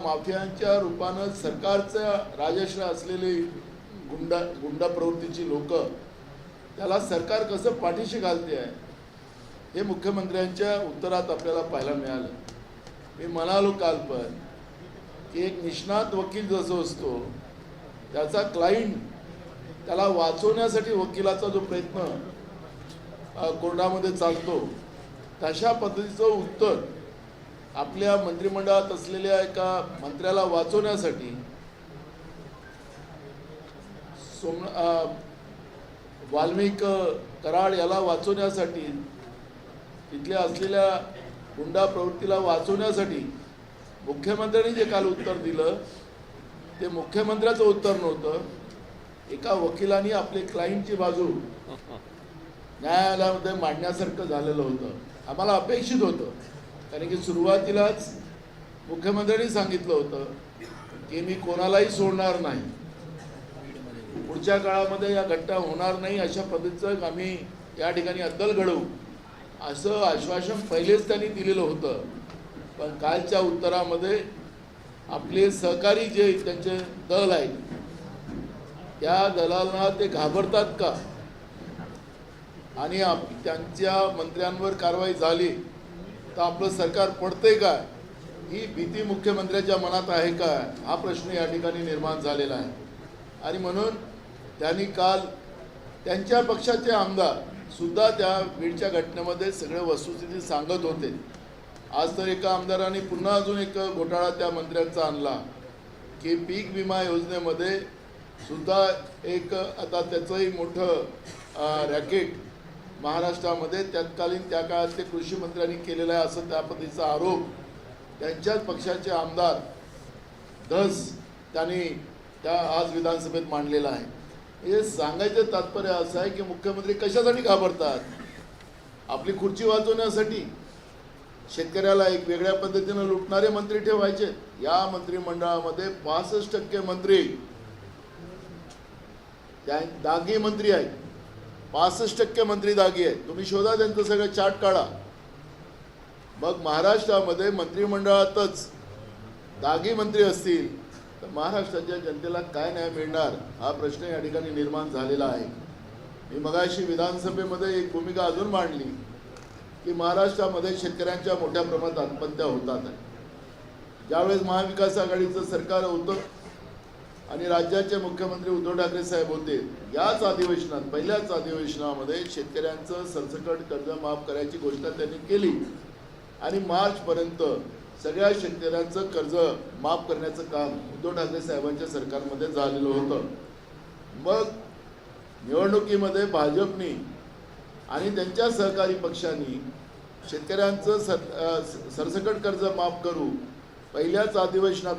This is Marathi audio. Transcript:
माफियांच्या रूपानं सरकारचा राजश्रय असलेली गुंडा प्रवृत्तीची लोक त्याला सरकार कसं पाठीशी घालते आहे हे मुख्यमंत्र्यांच्या उत्तरात आपल्याला पाहायला मिळालं। मी म्हणालो काल पण की एक निष्णात वकील जसं असतो त्याचा क्लायंट त्याला वाचवण्यासाठी वकिलाचा जो प्रयत्न कोर्टामध्ये चालतो तशा पद्धतीचं उत्तर आपल्या मंत्रिमंडळात असलेल्या एका मंत्र्याला वाचवण्यासाठी वाल्मिक कराड याला वाचवण्यासाठी तिथल्या असलेल्या गुंडा प्रवृत्तीला वाचवण्यासाठी मुख्यमंत्र्यांनी जे काल उत्तर दिलं ते मुख्यमंत्र्याचं उत्तर नव्हतं, एका वकिलांनी आपले क्लायंटची बाजू न्यायालयामध्ये मांडण्यासारखं झालेलं होतं। आम्हाला अपेक्षित होतं कारण की सुरुवातीलाच मुख्यमंत्र्यांनी सांगितलं होतं की मी कोणालाही सोडणार नाही, पुढच्या काळामध्ये या घटना होणार नाही अशा पद्धतीचं आम्ही या ठिकाणी अद्दल घडवू असं आश्वासन पहिलेच त्यांनी दिलेलं होतं। पण कालच्या उत्तरामध्ये आपले सहकारी जे त्यांचे दल आहेत त्या दलांना ते घाबरतात का आणि त्यांच्या मंत्र्यांवर कारवाई झाली तर आपलं सरकार पडते का ही भीती मुख्यमंत्र्यांच्या मनात आहे का हा प्रश्न या ठिकाणी निर्माण झालेला आहे। आणि म्हणून त्यांनी काल त्यांच्या पक्षाचे आमदार सुद्धा त्या बीडच्या घटनेमध्ये सगळे वस्तुस्थिती सांगत होते। आज तर एका आमदारांनी पुन्हा अजून एक घोटाळा त्या मंत्र्यांचा आणला की पीक विमा योजनेमध्ये सुद्धा एक आता त्याचंही मोठं रॅकेट महाराष्ट्रामध्ये तत्कालीन त्या काळात ते कृषी मंत्र्यांनी केलेला आहे असं त्या पद्धतीचा आरोप त्यांच्याच पक्षाचे आमदार धस त्यांनी त्या आज विधानसभेत मांडलेला आहे। हे सांगायचं तात्पर्य असं आहे की मुख्यमंत्री कशासाठी घाबरतात, आपली खुर्ची वाचवण्यासाठी। शेतकऱ्याला एक वेगळ्या पद्धतीनं लुटणारे मंत्री ठेवायचे। या मंत्रिमंडळामध्ये 65% मंत्री दागी मंत्री आहेत, 65% मंत्री दागी आहेत। तुम्ही शोधा त्यांचं सगळं चार्ट काढा, मग महाराष्ट्रामध्ये मंत्रिमंडळातच दागी मंत्री असतील तर महाराष्ट्राच्या जनतेला काय न्याय मिळणार हा प्रश्न या ठिकाणी निर्माण झालेला आहे। मी मगाशी विधानसभेमध्ये एक भूमिका अजून मांडली की महाराष्ट्रामध्ये शेतकऱ्यांच्या मोठ्या प्रमाणात आत्महत्या होतात। ज्यावेळेस महाविकास आघाडीचं सरकार होतं आणि राज्याचे मुख्यमंत्री उद्धव ठाकरे साहेब होते, याच अधिवेशनात पहिल्याच अधिवेशनामध्ये शेतकऱ्यांचं सरसकट कर्ज माफ करायची घोषणा त्यांनी केली आणि मार्चपर्यंत सगळ्या शेतकऱ्यांचं कर्ज माफ करण्याचं काम उद्धव ठाकरे साहेबांच्या सरकारमध्ये झालेलं होतं। मग निवडणुकीमध्ये भाजपनी आणि त्यांच्या सहकारी पक्षांनी शेतकऱ्यांचं सरसकट कर्ज माफ करू पहिल्याच अधिवेशनात